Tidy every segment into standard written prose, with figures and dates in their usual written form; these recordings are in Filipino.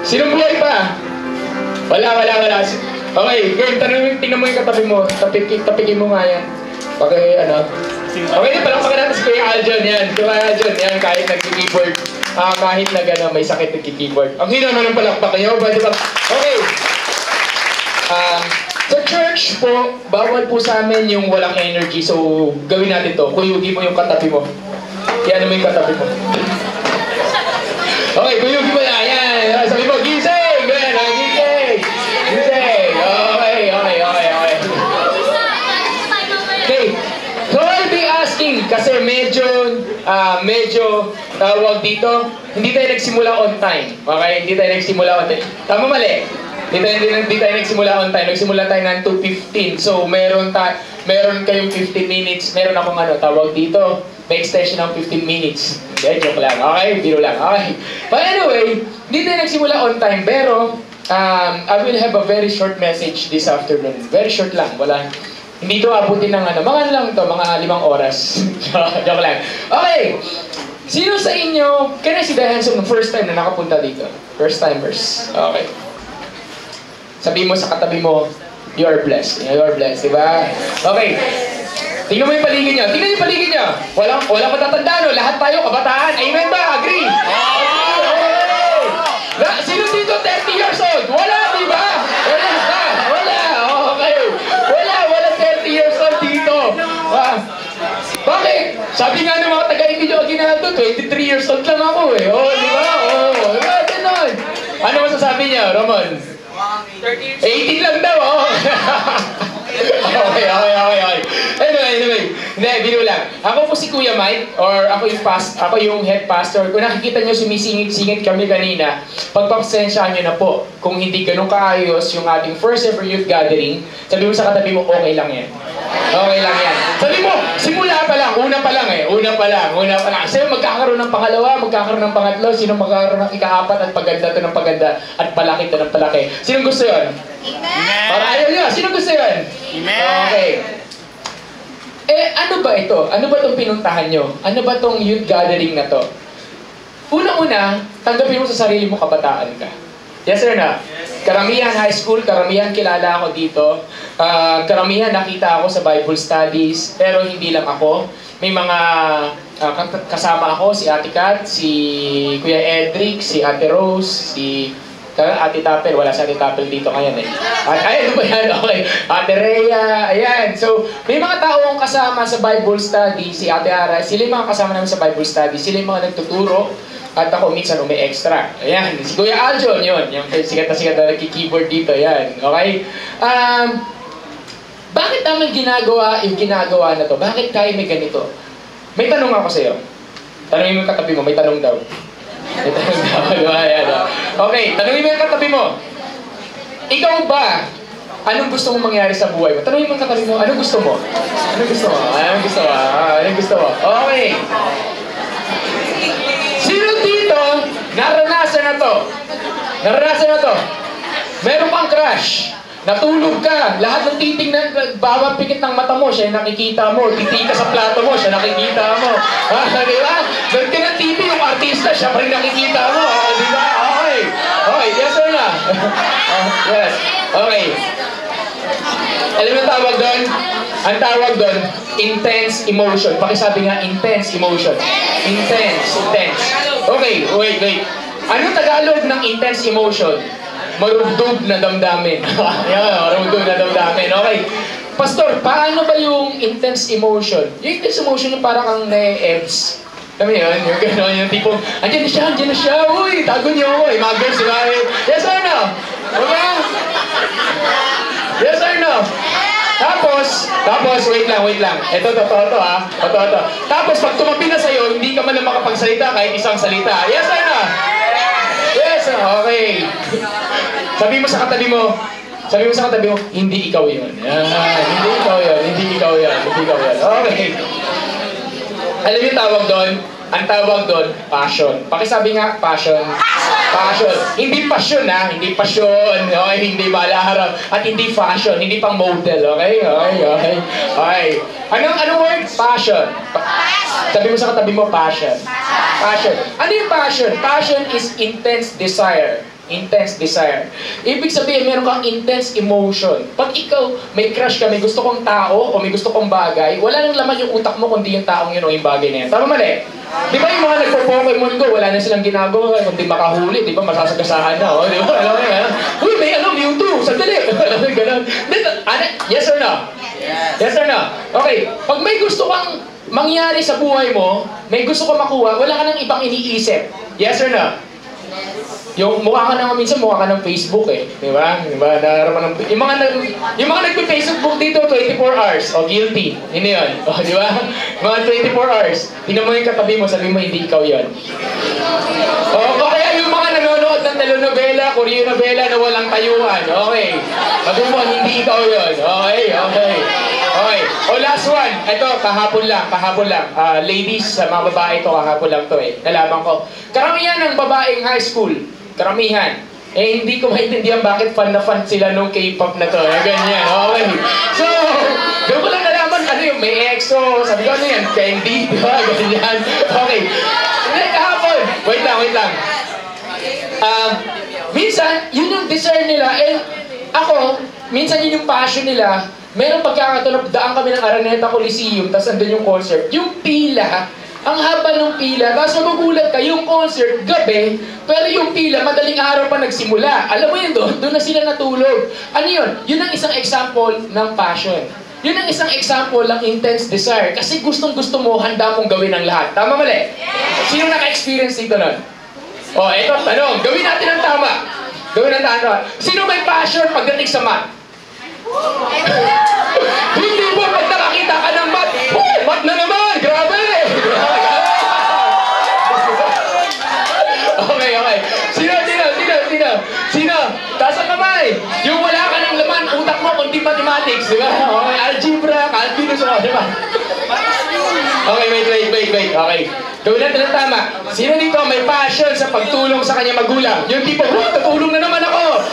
Sinong buhay pa? Wala. Okay, game, tingnan mo yung katabi mo. Tapikin mo nga yan. Okay, palakpakan natin si Kuya Aljon, yan. Kuya Aljon, yan, kahit nag-keyboard. Kahit na gano'n, may sakit nag-keyboard. Ang hina naman ng palakpak kayo, ba? Okay. Sa church po, bawal po sa amin yung walang energy. So, gawin natin to. Kuyugi mo yung katabi mo. Kaya mo yung katabi mo. Okay, kuyugi mo na. Yan. Sabi mo, gising! Ganyan, gising! Gising! Okay. Okay. So, I'll be asking, kasi medyo tawag dito, hindi tayo nagsimula on time. Okay? Hindi tayo nagsimula on time. Tama mali? Hindi tayo nagsimula on time. Nagsimula tayo ng 2:15. So, meron kayong 15 minutes. Meron akong tawag dito. May extension ng 15 minutes. Okay, joke lang. Okay? Biro lang. Okay. But anyway, hindi tayo nagsimula on time. Pero, I will have a very short message this afternoon. Very short lang. Hindi ito abutin ng mga 5 oras. Joke lang. Okay. Sino sa inyo, can I see the hands of the first time na nakapunta dito? First timers. Okay. Sabi mo sa katabi mo, you are blessed. You are blessed, diba? Okay. Tingnan mo yung paligid niya. Tingnan yung paligid niya. Walang matatanda, no? Lahat tayo kabataan. Amen ba? Agree? Sino dito 30 years old? Wala, diba? Wala. Okay. Wala 30 years old dito. Bakit? Sabi nga ng mga taga-Video Aguinaldo, 23 years old lang ako eh. Diba? Ganun. Ano masasabi niya, Ramon? 18 lang daw, Okay. Anyway. Hindi, biro lang. Ako po si Kuya Mike, or ako yung head pastor. Kung nakikita nyo sumisingit-singit kami kanina, pagpapasensyahan nyo na po. Kung hindi ganun kaayos yung ating first ever youth gathering, sabi mo sa katabi mo, okay lang yan. Okay lang yan. Sabi mo, simula pa lang, una pa lang. Kasi magkakaroon ng pangalawa, magkakaroon ng pangatlo, sino magkakaroon ng ika-4 at paganda to ng paganda at palaki to ng palaki. Sinong gusto yun? Amen! Para ayaw nyo, sinong gusto yun? Amen! Okay. Ano ba ito? Ano ba itong pinuntahan nyo? Ano ba itong youth gathering na to? Una-una, tanggapin mo sa sarili mo kabataan ka. Yes or no? Karamihan high school, karamihan kilala ako dito. Karamihan nakita ako sa Bible studies, pero hindi lang ako. May mga kasama ako, si Ate Kat, si Kuya Edric, si Ate Rose, si Ate Tapel. Wala si Ate Tapel dito ngayon eh. Ay, ano ba yan? Okay. Ate Rhea, ayan. So, may mga tao akong kasama sa Bible study, si Ate Ara, sila yung mga kasama namin sa Bible study, sila yung mga nagtuturo. At ako minsan umi-extra. Ayan, si Kuya Aljon, yun. Yung sikat na nagki-keyboard dito, yan. Okay? Bakit namin ginagawa yung ginagawa na to? Bakit tayo may ganito? May tanong ako sa'yo. Tanongin mo yung katabi mo, may tanong daw. May tanong daw. Ayan. Okay, tanongin mo yung katabi mo. Ikaw ba, anong gusto mong mangyari sa buhay mo? Tanongin mo yung katabi mo, anong gusto mo? Anong gusto mo? Anong gusto mo? Anong gusto mo? Okay. Sino dito, naranasan na to? Meron kang crush. Natulog ka. Lahat ng titingnan, bawat pikit ng mata mo, siya nakikita mo. Titingin ka sa plato mo, siya nakikita mo. Di ba? Doon ka ng TV, yung artista, siya pa rin nakikita mo. Di ba? Okay, yes or no? Yes. Okay. Alam mo ang tawag doon? Ang tawag doon, intense emotion. Pakisabi nga, intense emotion. Intense. Okay, wait. Anong Tagalog ng intense emotion? Marugdog na damdamin. Yan, marugdog na damdamin. Okay. Pastor, paano ba yung intense emotion? Yung intense emotion yung parang kang na-ebs. Alam mo yun? Yung gano'n, yung tipong, andyan na siya. Uy, tago niyo ako. Mga girls, diba? Yes or no? Okay? Yes or no? Tapos, wait lang. Ito ha. Ito. Tapos, pag tumabi na sa'yo, hindi ka man lang makapagsalita kahit isang salita. Yes or no? Yes, okay. Sabi mo sa katabi mo, hindi ikaw yun. Hindi ikaw yun. Okay. Alam yung tawag doon? Ang tawag doon, passion. Pakisabi nga, passion. Hindi passion ha, hindi passion. Okay, hindi balaharap. At hindi fashion, hindi pang model. Okay. Anong word? Passion. Sabi mo sa katabi mo, passion. Ano yung passion? Passion is intense desire Intense desire. Ibig sabihin, meron kang intense emotion. Pag ikaw may crush ka, may gusto kong tao o may gusto kong bagay, wala nang laman yung utak mo kundi yung taong yun o yung bagay na yun. Tama mali? Di ba yung mga nagpo-Pokemon Go, wala na silang ginagawa kundi makahuli, di ba? Masasagasahan na, di ba? Alam mo yan? Uy, may Mewtwo, sandali. Alam mo gano'n? Yes or no? Yes or no? Okay, pag may gusto kang mangyari sa buhay mo, may gusto kang makuha, wala ka nang ibang iniisip. Yes or no? Yung mukha ka na minsan, mukha ka ng Facebook eh. Di ba? Di ba? Yung mga nagpe-Facebook dito, 24 hours. O, guilty. Hindi yun. O, di ba? Mga 24 hours. Tingnan mo yung katabi mo, sabi mo, hindi ikaw yun. O, kaya yung mga nanonood ng telenovela, Korean novela na walang tayuan. Okay. Sabi mo, hindi ikaw yun. Okay, okay. Okay. O, last one. Ito, kahapon lang. Ladies, mga babae ito, kahapon lang to eh. Nalaman ko. Karamihan ng babaeng high school, karamihan. Eh, hindi ko maintindihan bakit fan na fan sila nung K-pop na to. Ganyan, okay. So, doon ko lang nalaman, ano yung may EXO, sabi ko, ano yan, Candy, di ba? Ganyan. Okay. Kahapon, wait lang. Minsan, yun yung desire nila, eh, ako, minsan yun yung passion nila. Meron pagkakataon, daan kami ng Araneta Coliseum, tapos andun yung concert. Yung pila, ang haba ng pila, tapos magugulat ka, yung concert, gabi, pero yung pila, madaling araw pa nagsimula. Alam mo yun doon na sila natulog. Ano yun? Yun ang isang example ng passion. Yun ang isang example ng intense desire. Kasi gustong-gusto mo, handa mong gawin ang lahat. Tama mali? Sino naka-experience dito nun? O, eto, tanong, gawin natin ang tama. Sino may passion pagdating sa math? Hindi mo pag nakakita ka ng math, math na naman, grabe! Okay. Sino? Taas ang kamay. Yung wala ka ng laman, utak mo, kundi mathematics, di ba? Okay, algebra, calculus, di ba? Okay, wait. Okay. Gawin natin ang tama. Sino dito may passion sa pagtulong sa kanyang magulang? Yung tipo, tutulong na naman ako!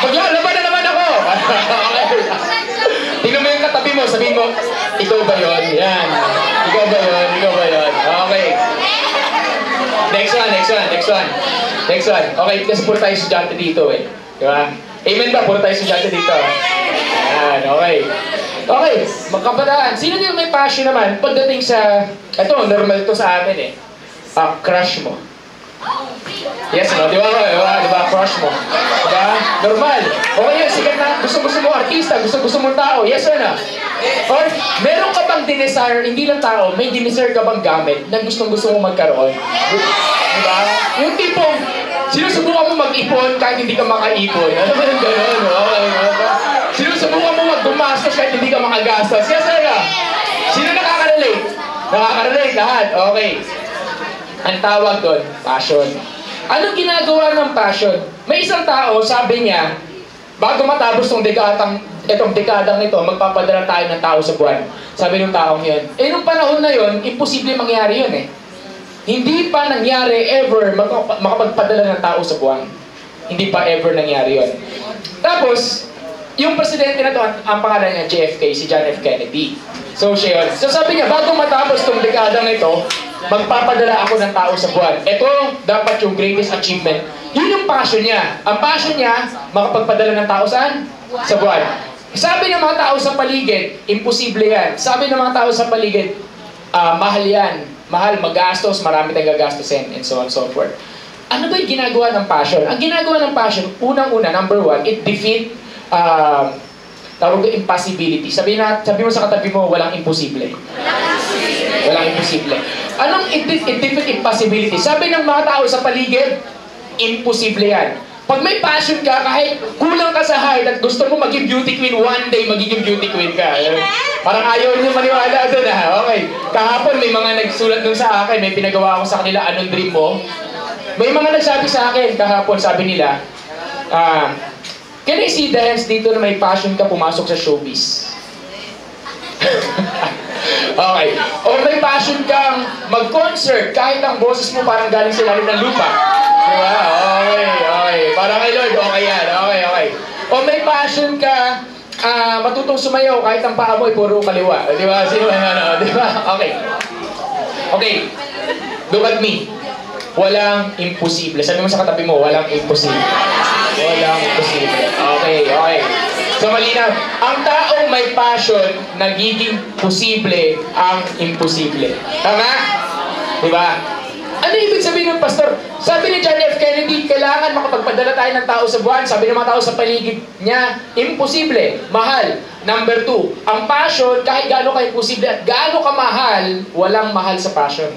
Maglalaban na naman ako! Okay. Tingnan mo yung katabi mo, sabihin mo, ikaw ba yun? Yan. Ikaw ba yun? Okay. Next one. Okay, kasi puro tayo estudyante dito eh. Di ba? Amen ba? Puro tayo estudyante dito. Yan, okay. Okay, magkabataan. Sino din may passion naman pagdating sa... Ito, normal to sa atin eh. Crush mo. Yes, no? Di ba? Crush mo. Diba? Normal. Okay yun, sikat na. Gusto mo artista, gusto mo tao. Yes or no? Or, meron ka bang dinesire, hindi lang tao, may dinesire ka bang gamit na gusto mo magkaroon? Diba? Yung tipong, sinusubukan mo mag-ipon kahit hindi ka makaipon. Ano ba yung gano'n? Okay. Sinusubukan mo mag-gumastos kahit hindi ka makagastos. Yes or no? Sino nakaka-relate? Nakaka-relate lahat. Okay. Ang tawag doon, passion. Anong ginagawa ng passion? May isang tao, sabi niya, bago matapos itong dekadang ito, magpapadala tayo ng tao sa buwan. Sabi ng taong yun. Eh, nung panahon na yun, imposible mangyari yun eh. Hindi pa nangyari ever makapagpadala ng tao sa buwan. Hindi pa ever nangyari yun. Tapos, yung presidente na to, ang pangalan niya, JFK, si John F. Kennedy. So, siya yun. So, sabi niya, bago matapos itong dekadang ito, magpapadala ako ng tao sa buwan. Ito, dapat yung greatest achievement. Yun yung passion niya. Ang passion niya, makapagpadala ng tao saan? Sa buwan. Sabi ng mga tao sa paligid, imposible yan. Sabi ng mga tao sa paligid, mahal yan. Mahal, magastos, marami tayong gagastosin, and so on and so forth. Ano ba yung ginagawa ng passion? Ang ginagawa ng passion, unang-una, number one, it defeat tawag ko impossibility. Sabi mo sa katabi mo, walang imposible. Walang imposible. Anong it defeat impossibility? Sabi ng mga tao sa paligid, imposible yan. Pag may passion ka, kahit kulang ka sa height at gusto mo maging beauty queen, one day magiging beauty queen ka. Parang ayaw niyo maniwala doon ha. Okay. Kahapon may mga nagsulat doon sa akin, may pinagawa ako sa kanila, anong dream mo? May mga nagsabi sa akin kahapon, sabi nila, can I see the hands dito na may passion ka pumasok sa showbiz? Okay. O may passion kang mag-concert kahit ang boses mo parang galing sa ilalim ng lupa. Diba? Okay. Parang kay Lord, okay yan. Okay. O may passion ka matutong sumayaw kahit ang paa mo ay puro kaliwa. Diba? Sino ano? Diba? Okay. Look at me. walang imposible. Sabi mo sa katabi mo, walang imposible. Walang imposible. Okay, okay. So malinaw, ang taong may passion, nagiging posible ang imposible. Tama? Diba? Ano ibig sabihin ng pastor? Sabi ni John F. Kennedy, kailangan makapagpadala tayo ng tao sa buwan. Sabi ng mga tao sa paligid niya, imposible, mahal. Number 2, ang passion, kahit gaano ka imposible at gaano ka mahal, walang mahal sa passion.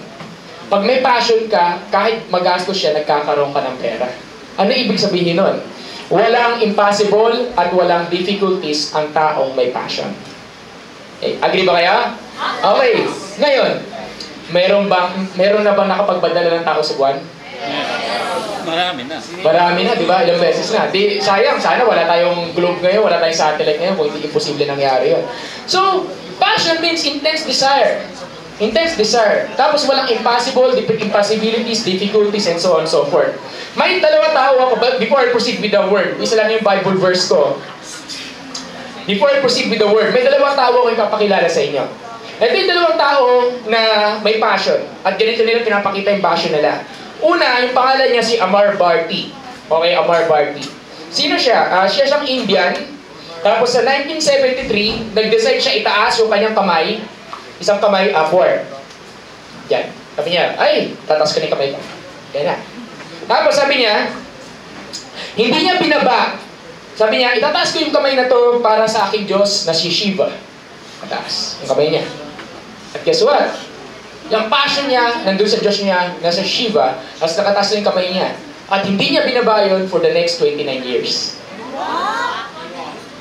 Pag may passion ka, kahit magastos siya, nagkakaroon ka ng pera. Ano ibig sabihin nun? Walang impossible at walang difficulties ang taong may passion. Okay. Agree ba kaya? Okay. Ngayon, meron na bang nakapagpadala ng tao sa buwan? Marami na. Marami na, di ba? Ilang beses na. Di, sayang, sana wala tayong globe ngayon, wala tayong satellite ngayon kung hindi imposible nangyari yun. So, passion means intense desire. Intense desire. Tapos walang impossible, impossibilities, difficulties, and so on and so forth. May dalawa tao ako, but before I proceed with the word, isa lang yung Bible verse ko. Before I proceed with the word, may dalawang tao ako ipapakilala sa inyo. Ito yung dalawang tao na may passion. At ganito nila pinapakita yung passion nila. Una, yung pangalan niya si Amar Bharti. Okay, Amar Bharti. Sino siya? Siya siyang Indian. Tapos sa 1973, nag-decide siya itaas yung kanyang kamay. Isang kamay upward. Yan. Sabi niya, ay, tataas ko na yung kamay ko. Yan na. Tapos sabi niya, hindi niya binaba. Sabi niya, itataas ko yung kamay na to para sa aking Diyos na si Shiva. Tataas yung kamay niya. At guess what? Yung passion niya, nandun sa Diyos niya, nasa Shiva, tapos nakataas na yung kamay niya. At hindi niya binaba yun for the next 29 years.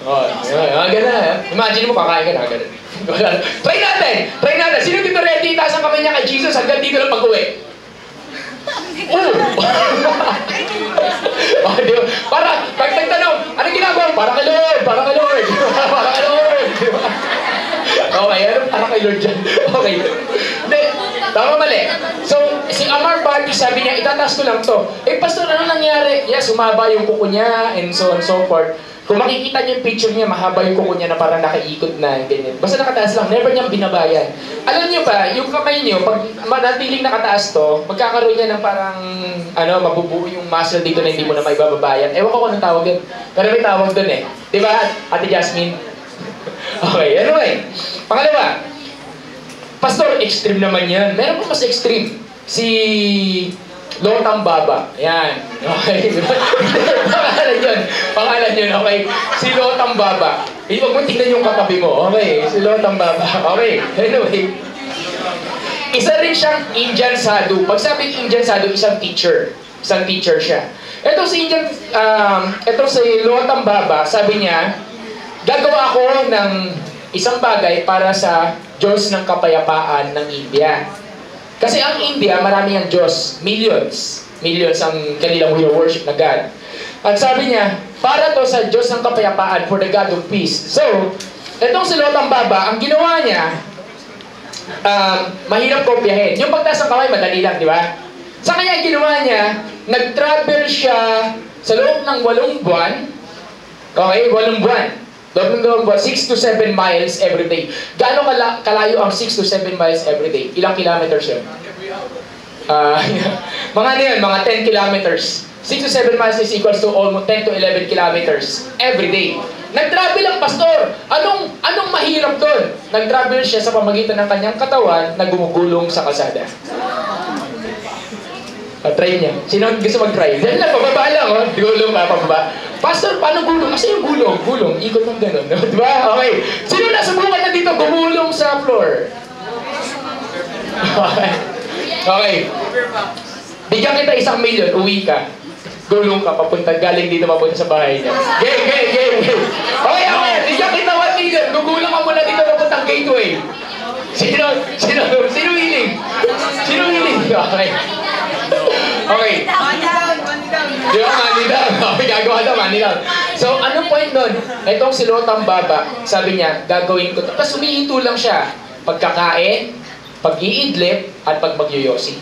Oh, gano'n. Imagine mo, kakain ka na, gano'n. Try natin! Try natin! Sino dito ready? Itaas ang kamay niya kay Jesus hanggang dito lang pag-uwi? Oh, diba? Para, pag nagtanong, ano ginagawa? Para kay Lord! Para kay Lord! Para kay Lord! Diba? Okay, ano para kay Lord dyan? Okay. Hindi, tama mali. So, si Amar Bharti sabi niya, itataas ko lang to. Eh, pastor, ano nangyari? Yes, sumaba yung kuko niya, and so on and so forth. Kung makikita niyo yung picture niya, mahaba yung kuko niya na parang nakaikot na, ganyan. Basta nakataas lang, never niyang binabayan. Alam niyo ba, yung kamay niyo, pag manatiling nakataas to, magkakaroon niya ng parang, mabubuo yung muscle dito na hindi mo na may bababayan. Ewan ko kung anong tawag yun. Pero may tawag dun eh. Diba, Ate Jasmine? Okay, anyway. Pangalawa, pastor, extreme naman yan. Meron pa mas extreme. Si Lotang Baba. Yan. Okay. Pangalan yun. Pangalan yun. Okay. Si Lotang Baba. Huwag mo tingnan yung katabi mo. Okay. Si Lotang Baba. Okay. Anyway. Isa rin siyang Indian sadhu. Pag sabing Indian sadhu, isang teacher. Isang teacher siya. Ito si Lotang Baba, sabi niya, gagawa ako ng isang bagay para sa Diyos ng kapayapaan ng India. Kasi ang India, marami ang Diyos. Millions. Millions ang kanilang worship na God. At sabi niya, para to sa Diyos ng kapayapaan, for the God of peace. So, itong si Lotang Baba, ang ginawa niya, mahirap kopyahin. Yung pagtaas ng kamay, madali lang, di ba? Sa kanya, ang ginawa niya, nag-travel siya sa loob ng 8 buwan. Okay, 8 buwan. 6 to 7 miles every day. Gaano kalayo ang 6 to 7 miles every day? Ilang kilometers yun? Mga ano yun? Mga 10 kilometers. 6 to 7 miles is equals to almost 10 to 11 kilometers every day. Nag-travel ang pastor. Anong mahirap doon? Nag-travel siya sa pamagitan ng kanyang katawan na gumugulong sa kalsada. Try niya. Sino gusto mag-try? Dahil na, pababa lang, oh. Gulong ka, pababa. Pastor, paano gulong? Kasi yung gulong, ikot ng gano'n. Diba? Okay. Sino nasubukan na dito gumulong sa floor? Okay. Okay. Bigyan kita 1 million, uwi ka. Gulong ka, galing dito, papunta sa bahay niya. Game. Okay. Bigyan kita 1 million, gugulong ka muna dito, papuntang gateway. Sino willing? Okay. Okay. Di ba, money down? Okay, gagawa daw, money down. So, anong point nun? Itong si Lotang Baba, sabi niya, gagawin ko. Tapos humihinto lang siya. Pagkakain, pag-iidlip, at pag magyoyosi.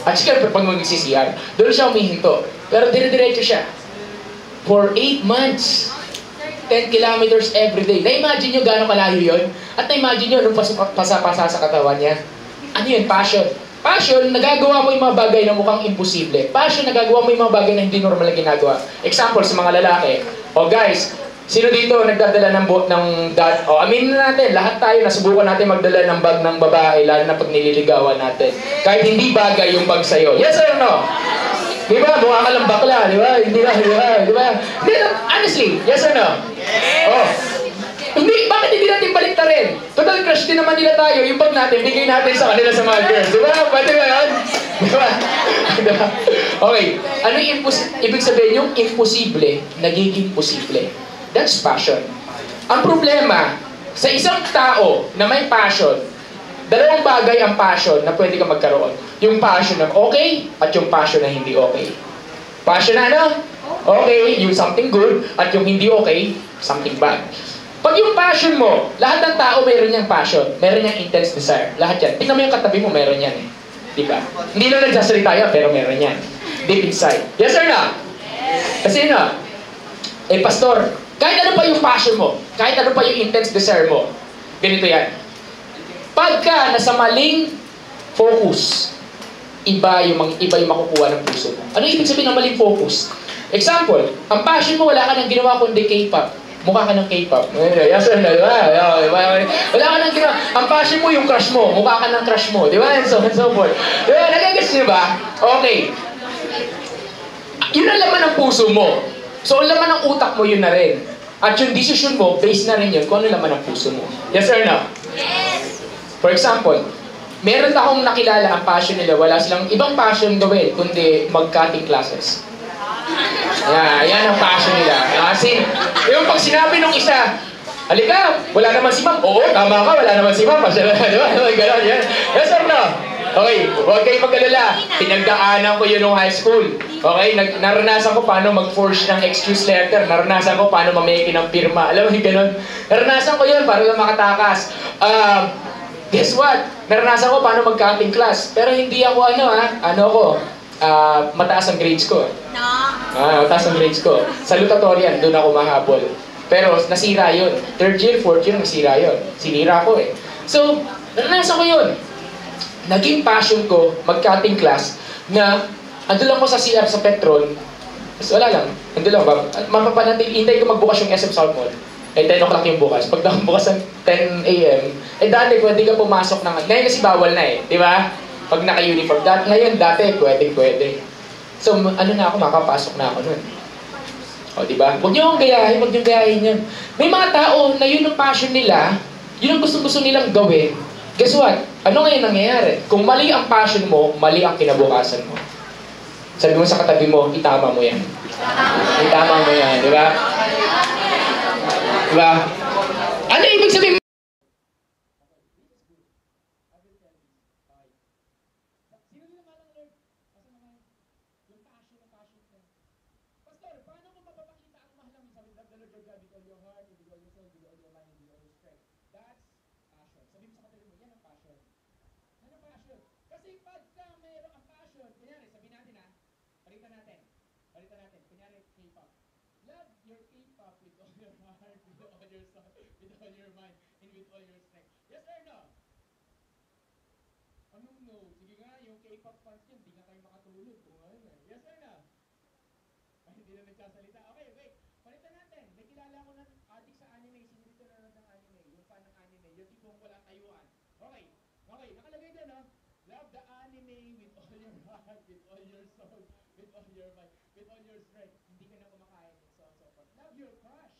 At siyempre, pag magsisiyar. Doon siya humihinto. Pero dire-diretso siya. For 8 months. 10 kilometers every day. Na-imagine nyo gano'ng kalayo yun? At na-imagine nyo nung pasa-pasa sa katawan niya? Ano yun? Passion. Passion, nagagawa mo yung mga bagay na mukhang imposible. Passion, nagagawa mo yung mga bagay na hindi normal na ginagawa. Example, sa mga lalaki. O guys, sino dito nagdadala ng aminin na natin, lahat tayo nasubukan natin magdala ng bag ng babae, lalo na pag nililigawan natin. Kahit hindi bagay yung bag sa'yo. Yes or no? Di ba? Mukha ka lang bakla, di ba? Hindi ba? Di ba? Honestly, yes or no? Oh. Hindi, bakit hindi natin baliktarin? Total crush din naman nila tayo. Yung bag natin, bigay natin sa kanila sa mga girls. Di ba? Pwede ba yun? Di ba? Okay. Ano yung ibig sabihin? Yung imposible, nagiging posible. That's passion. Ang problema, sa isang tao na may passion, dalawang bagay ang passion na pwede ka magkaroon. Yung passion na okay at yung passion na hindi okay. Passion na ano? Okay, yung something good at yung hindi okay, something bad. Pag yung passion mo, lahat ng tao meron niyang passion, meron niyang intense desire. Lahat yan. Tingnan mo yung katabi mo, meron yan eh. Di ba? Hindi na nagsasalita yan, pero meron yan. Deep inside. Yes or no? Kasi na, pastor, kahit ano pa yung passion mo, kahit ano pa yung intense desire mo, ganito yan. Pagka nasa maling focus, iba yung makukuha ng puso mo. Ano ibig sabihin ng maling focus? Example, ang passion mo, wala ka nang ginawa kundi K-pop. Mukha ka ng K-pop. Yes or no? Wala ka nang ginawa. Ang passion mo, yung crush mo. Mukha ka ng crush mo. Di ba? And so forth. Di ba? Nagagets niyo ba? Okay. Yun ang laman ng puso mo. So, ang laman ng utak mo, yun na rin. At yung decision mo, based na rin yun kung ano laman ng puso mo. Yes or no? Yes! For example, meron akong nakilala ang passion nila. Wala silang ibang passion gawin, kundi mag-cutting classes. Yan ang passion nila. Kasi, yung pag sinabi nung isa, halika, wala naman si ma'am. Oo, tama ka, wala naman si ma'am. Pasya na, di ba? Ganon, yan. Yes or no? Okay, huwag kayong mag-alala. Pinagdaanan ko yun nung high school. Okay, naranasan ko paano mag-forge ng excuse letter. Naranasan ko paano mameke ng pirma. Alam mo yung ganon? Naranasan ko yun para lang makatakas. Guess what? Naranasan ko paano mag-cutting class. Pero hindi ako mataas ang grades ko. Mataas ang grades ko. Salutatorian, doon ako mahabol. Pero nasira yun. Third year, fourth year, nasira yun. Sinira ko eh. So, naranasan ko yun. Naging passion ko, mag-cutting class, na ando lang ko sa CR sa Petron. Wala lang. Ando lang ba? Hintay ko magbukas yung SM South Mall. 10 o'clock yung bukas. Pag bukas ng 10 a.m., dati pwede ka pumasok ng... Ngayon kasi bawal na eh. Di ba? Pag naka-uniform. Ngayon, dati, pwede. So, makapasok na ako nun. O, diba? Huwag niyo gayahin yun. May mga tao na yun ang passion nila, yun ang gusto nilang gawin. Guess what? Ano ngayon nangyayari? Kung mali ang passion mo, mali ang kinabukasan mo. Sabi mo sa katabi mo, itama mo yan. Itama mo yan, diba? Diba? Ano ibig sabihin? Pastor, paano mo mapapakita ang mahal ng sabi, love the Lord your God with all your heart, with all your soul, with all your mind, with all your strength. That's passion. Sabi mo sa katabi mo, yan ang passion. Yan ang passion. Kasi pagka mayroon ang passion, kunyari, sabi natin palitan natin. Kunyari, K-pop. Love your K-pop with all your heart, with all your soul, with all your mind, and with all your strength. Yes or no? Anong no? Sige nga, yung K-pop fans yun, di nga kayo makatulog. Kung ano eh. Yes or no? Ay, hindi na nagsasalita. Okay, wait. Palitan natin. May kilala ko ng adik sa anime. Sino dito nanonood ng anime? Yung fan ng anime. Yung tipong walang tayuan. Okay. Nakalagay doon, no? Love the anime with all your heart, with all your soul, with all your mind, with all your strength. Hindi ka na kumakain and so on, so forth. Love your crush.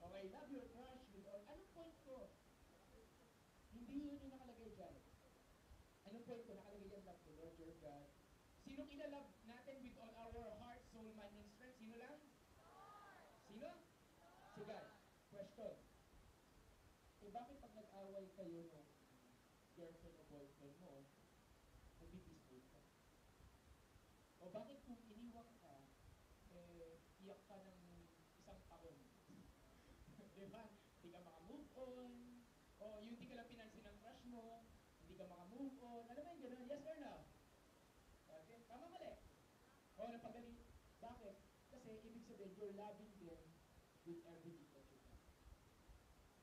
Okay, love your crush with all... Anong point ko? Hindi yun yung nakalagay dyan. Anong point ko? Nakalagay dyan, love the Lord your God. Sinong ilalove natin with all our heart, soul, mind, and strength? Sino lang? Sino? Si God. Question. Bakit pag nag-away kayo nung girlfriend o boyfriend mo, nag-peaceful ka? O bakit kung iniwang ka, iyak ka ng isang taon? Diba? Hindi ka maka-move on. O yung hindi ka lang pinansin ng crush mo, hindi ka maka-move on. Alam mo yung gano'n? Yes or no? Okay? Tama mali. O napagaling. Bakit? Kasi ibig sabihin, you're loving them with everything that you have.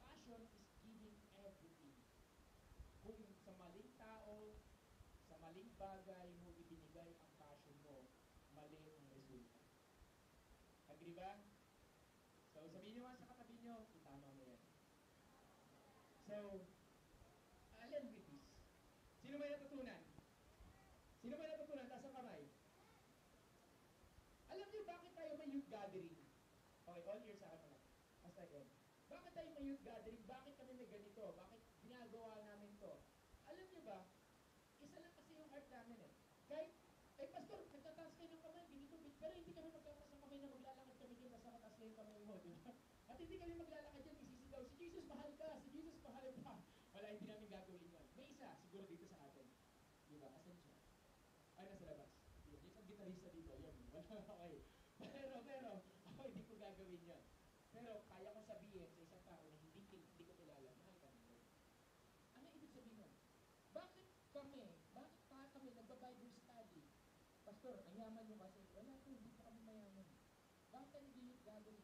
Passion is giving everything. Kung sa maling tao, maling bagay mo ibinigay ang passion mo, mali ang resulta. Agree ba? So, sabihin nyo nga sa katabi nyo, itama mo yan. So, Alan with this. Sino may natutunan? Sino may natutunan? Taas ang kamay. Alam niyo bakit tayo may youth gathering? Okay, all years sa akin pala. Hasta again. Bakit tayo may youth gathering? Bakit kami may ganito? Bakit ginagawa namin to? Alam niyo ba, isa lang kasi yung heart namin eh. Kahit, pastor, nagtataas kayo ng kamay, ganito, pero hindi kami magtataas ng kamay na maglalakad kami dyan, nasa kataas na yung kamay mo, di ba? At hindi kami maglalakad dyan, isisigaw, si Jesus mahal ka, si Jesus mahal ka. Wala, hindi namin gagawin yun. May isa, siguro dito sa atin. Di ba? Asan siya? Ay, nasa labas. Yung isang gitarista dito, yun. Okay. Pero, ako hindi ko gagawin yan. Pero, kaya ko sabihin sa isang tao na hindi ko kilala, mahal ka nito. Ano ibig sabihin nun? Bakit pa kami nagba-Bible study? Pastor, ang yaman nyo kasi, wala po, hindi pa kami mayaman. Bakit tayo hindi gagawin?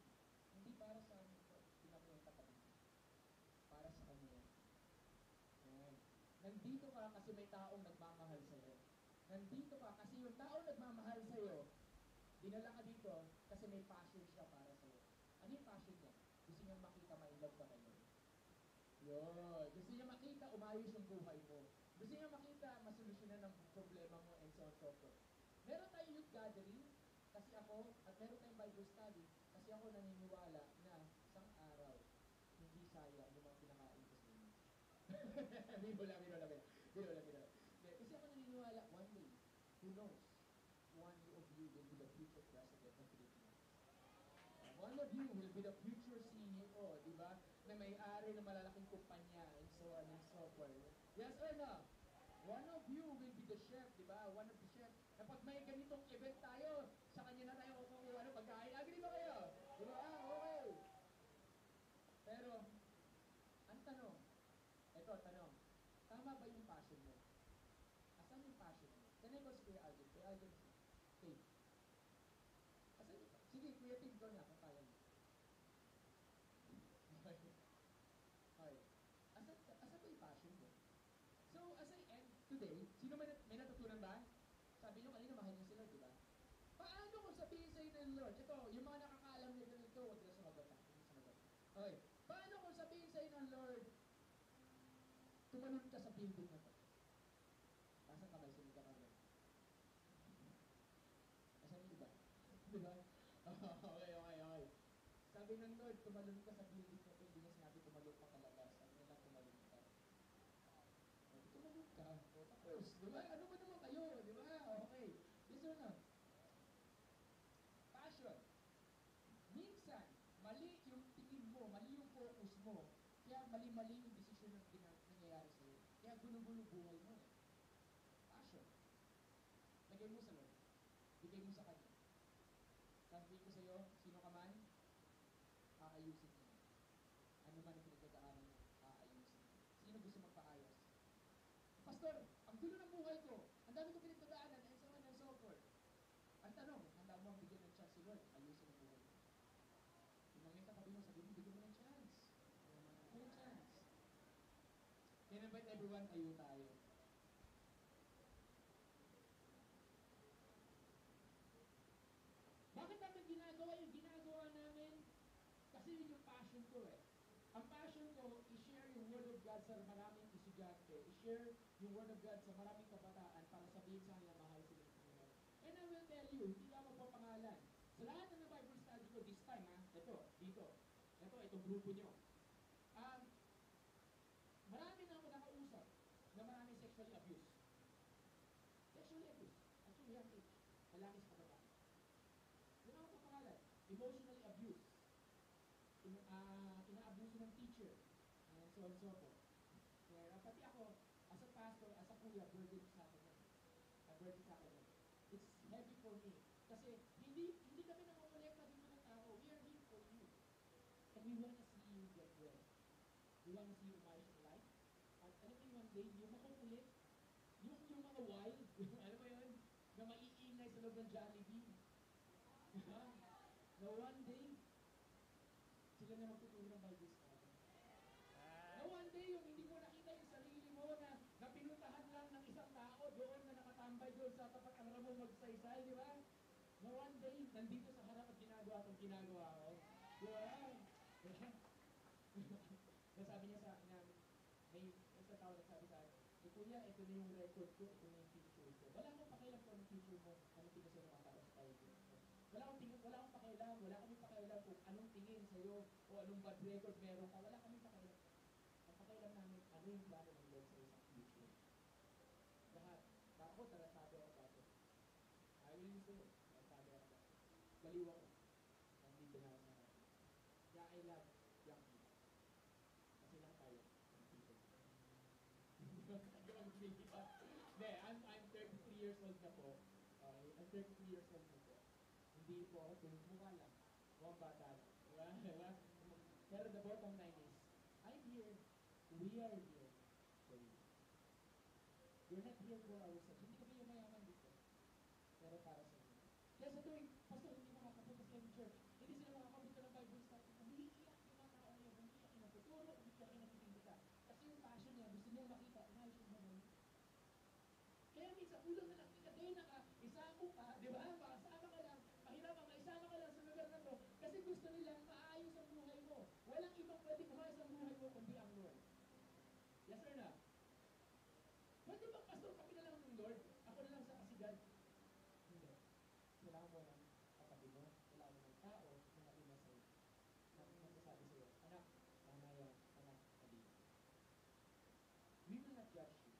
Hindi para sa amin ito. Pinako yung katabi. Para sa kanya yan. Ayan. Nandito ka kasi may taong nagmamahal sa'yo. Nandito ka kasi yung taong nagmamahal sa'yo, dinala ka dito kasi may passion siya para sa'yo. Ano yung passion niya? Gusto niyang makita ma-inlove ka kayo. Yun. Gusto niya makita umayos yung buhay mo. Gusto niya makita masolusyonan ng problema mo and so on so forth. Meron tayong youth gathering kasi ako, at meron tayong Bible study kasi ako naniniwala na isang araw hindi sayang yung mga pinakain ko sa inyo. Biro lang. Kasi ako naniniwala, one day, who knows, one of you will be the future president of Philippines. One of you will be the future CEO, di ba? Na may-ari ng malalaking kumpanya and so on and so forth. Yes or no? One of you will be the chef, di ba? One of the chef. Na pag may ganitong event tayo, sa kanya na tayo kukuha ng pagkain. Agree ba kayo? Di ba? Okay. Pero, ang tanong, tanong, tama ba yung passion mo? Asan yung passion mo? Can I go si Kuya Alvin? Kuya Alvin, okay. Asan yung passion? Sige, Kuya Tim, go na, kung kaya mo. Okay. Asan ba yung passion mo? So, as I end today, sino may natutunan ba? Sabi nyo kanina, mahal niyo sila, di ba? Paano kung sabihin sa'yo ng Lord? Ito, yung mga nakakaalam na ganito, huwag na sumagot ha. Okay. Paano kung sabihin sa'yo ng Lord, tumalon ka sa building na to? Asan ka ba? Sino ka ba? Asan yung iba? Di ba? Okay. Sabi ng Lord, tumalon ka sa building na to. Hindi niya sinabi tumalon pa kalabas. Sabi nila, tumalon ka. Tumalon ka. Tapos, di ba? Ano ba naman kayo? Di ba? Okay. Yes or no? Passion. Minsan, mali yung tingin mo, mali yung focus mo. Kaya mali-mali yung desisyon na nangyayari sa'yo. Kaya gulo-gulo buhay mo eh. Passion. Lagay mo sa Lord. Bigay mo sa Kanya. Sabihin ko sa'yo, sino ka man, aayusin mo. Ano man ang pinagkakaanan mo, aayusin mo. Sino gusto magpaayos? Pastor, ang gulo ng buhay ko. Ang dami ko pinagdadaanan and so on and so forth. Ang tanong, handa mo ang bigyan ng chance si Lord, ayusin ang buhay ko. Yung mga katabi mo, sabi mo, bigyan mo ng chance. May chance. Can I invite everyone, tayo tayo. Bakit namin ginagawa yung ginagawa namin? Kasi yun yung passion ko eh. Ang passion ko, i-share yung Word of God sa maraming estudyante. I-share yung Word of God sa maraming kabataan para sabihin sa kanila mahal sila ng Panginoon. And I will tell you, hindi lang magpapangalan. Sa lahat ng Bible study ko this time, itong grupo nyo. Marami na ako nakausap na maraming sexually abuse. Sexually abuse. Actually, young age. Lalaki sa kabataan. Yun ako pangalan. Emotionally abused. Inaabuso ng teacher. And so on and so forth. Kaya pati ako, as a pastor, as a kuya, burden sa akin yan. Burden sa akin yan. It's heavy for me. Kasi hindi kami nangungulikta dito ng tao. We are here for you. And we want to see you get well. We want to see you manage your life. At alam mo yung one day, yung makukulit, yung mga wild, alam mo yun, na maiingay sa loob ng Jollibee. Na one day, sila na magtuturo ng Bible study. Na one day, yung hindi mo nakita yung sarili mo na pinuntahan lang ng isang tao doon na tinatambay doon sa tapat ang ramong magsaysay, di ba? Na one day, nandito sa harap at ginagawa itong ginagawa ko. Di ba? Nasabi niya sa akin na may isa tao nagsabi sa akin, kuya, ito na yung record ko, ito na yung picture ko. Wala akong pakialam kung anong picture mo, anong tingin sa'yo mga tao sa tayo. Wala akong pakialam, wala kami pakialam kung anong tingin sa'yo o anong bad record meron ka, wala kami pakialam. Ang pakialam namin, ano yung plano ng Lord sa isang future. Lahat. Ako, tarantado ako dati. Ayaw yun sa'yo, tarantado ako dati. Baliw ako. Nandito na ako sa akin. Kaya I love young people. Kasi lang tayo, young people. Hindi, I'm 33 years old na po. Okay, I'm 33 years old na po. Hindi po ako mukha lang. Mukhang bata lang. Diba? Diba? Pero the bottom line is, I'm here, we are here for you. We're not here for ourselves. Hindi kami yung mayaman dito. Pero para sa inyo. Kaya sa tuwing, pastor, hindi makakapunta sa church. Hindi sila makakapunta ng Bible study. Umiiyak yung mga tao niya. Umiiyak yung natuturo. Umiiyak yung natitindiga. Kasi yung passion niya, gusto niya makita. Inayos yung mga kaya minsan, ulo na lang Kadena ka, isama ka, di ba? Makasama ka lang, mahirapan ka, isama ka lang sa lugar na to. Kasi gusto nilang maayos ang buhay mo. Walang ibang pwede kumayos ang buhay mo kundi ang Lord. Yes or no? Pwede bang pastor kami na lang ng Lord? Ako na lang sa kasigan? Hindi. Kailangan mo ng kapatid mo, kailangan mo ng tao na nauna sa'yo. Na magsasabi sa'yo, anak, mamaya, anak, kabila. We will not judge you.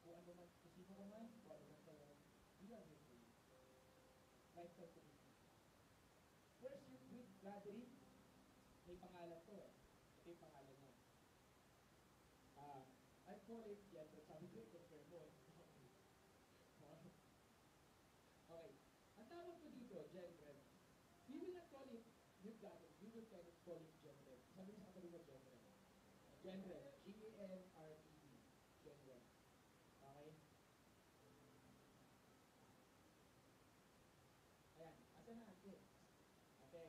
Kung ano man, kung sino ka man, kung ano man kayo, we are here for you. Lifetime commitment. First year with gathering, may pangalan to eh. Ito yung pangalan niya. I call it, yan, sabi ko, i-compare mo eh. Okay. Ang tawag ko dito, Genred. We will not call it youth gathering. We will call it Genred. Sabi niya sa katabi ko, Genred. Genred. G-E-N-R-E-D. Genred. Okay? Ayan. Asa na ate? Ate.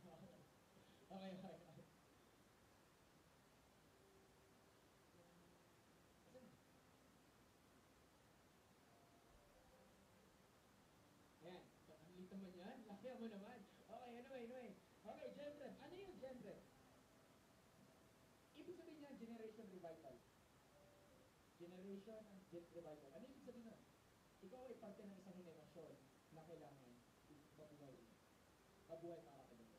Okay. Asa na? Ayan. Ang liit naman yan. Laki mo naman. Okay, anyway. Okay, Genred. Ano yung Genred? Ibig sabihin niya, Generation Revival. Generation and Revival. Ano ibig sabihin nun? Ikaw ay parte ng isang henerasyon na kailangan mabuhay para ka doon.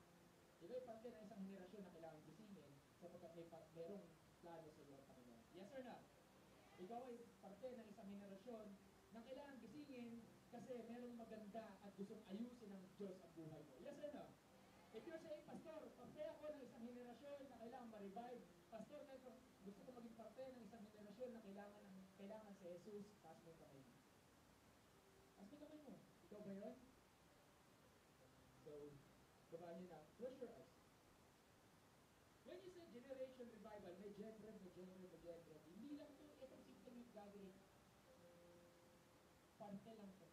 Ikaw ay parte ng isang henerasyon na kailangan gisingin sapagkat merong plano sa iyo ang Panginoon. Yes or no? Ikaw ay parte ng isang henerasyon na kailangan gisingin kasi merong maganda at gustong ayusin ng Diyos ang buhay mo. Yes or no? If you're saying, Pastor, parte ako ng isang henerasyon na kailangan ma-revive. Pastor, gusto ko maging parte ng isang henerasyon na kailangan si Jesus. Taas mo yung kamay mo. Taas mo yung kamay mo. Ikaw ba yun? So, babaan nyo na. Close your eyes. When you say generation revival, may Genred. Hindi lang ito, itong simple youth gathering. Parte lang ito.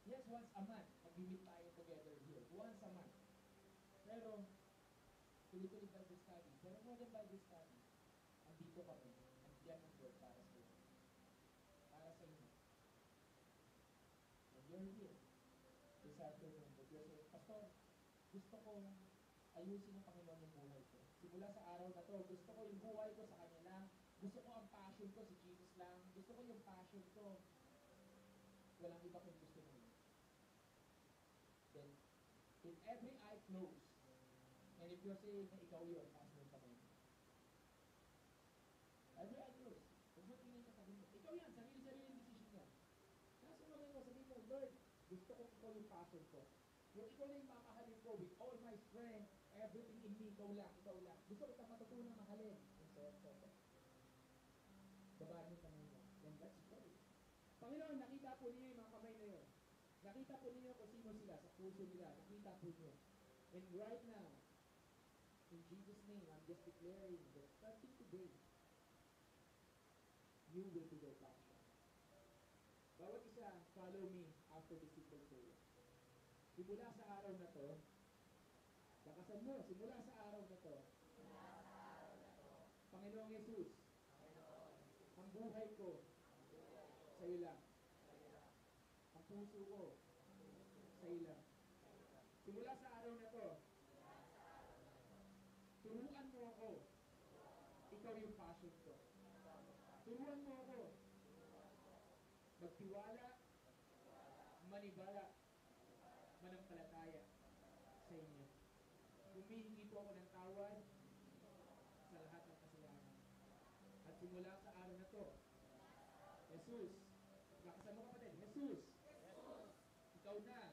Yes, once a month, mag-meet tayo together here. Once a month. Pero, tuloy-tuloy Bible study. Pero more than Bible study, andito kami. Andiyan ang Lord para sa inyo. Para sa inyo. When you're here, this afternoon, but you're saying, Pastor, gusto ko ayusin ng Panginoon yung buhay ko. Simula sa araw na to, gusto ko yung buhay ko sa Kanya lang. Gusto ko ang passion ko si Jesus lang. Gusto ko yung passion ko. Walang iba kung gusto mo. Then, with every eye closed, and if you're saying na ikaw yun, taas mo yung kamay mo. Every eye closed. Huwag mo tingin sa sabi mo. Ikaw yan, sarili-sarili yung decision yan. Taas mo kamay mo, sabihin mo, Lord, gusto ko ikaw yung passion ko. Yung ikaw na yung mamahalin ko with all my strength, everything in me, ikaw lang. Gusto ko ito matutunan mahalin. And so on. Babaan yung kamay mo. Then let's pray. Panginoon, nakita po niyo yung mga kamay na yun. Nakita po ninyo kung sino sila sa puso nila. Nakita po niyo. And right now, in Jesus' name, I'm just declaring that starting today, you will be their passion. Bawat isa, follow me after this simple prayer. Simula sa araw na to, lakasan mo, simula sa araw na to, Panginoong Jesus, ang buhay ko sa sa'yo lang. Ang puso ko, sa'yo lang. Simula sa araw na to, turuan mo ako. Ikaw yung passion ko. Turuan mo ako. Magtiwala, manibala, manampalataya sa inyo. Humihingi po ako ng tawad sa lahat ng kasalanan. At simula sa araw na to, Jesus, nakasama kapatid, Jesus, ikaw na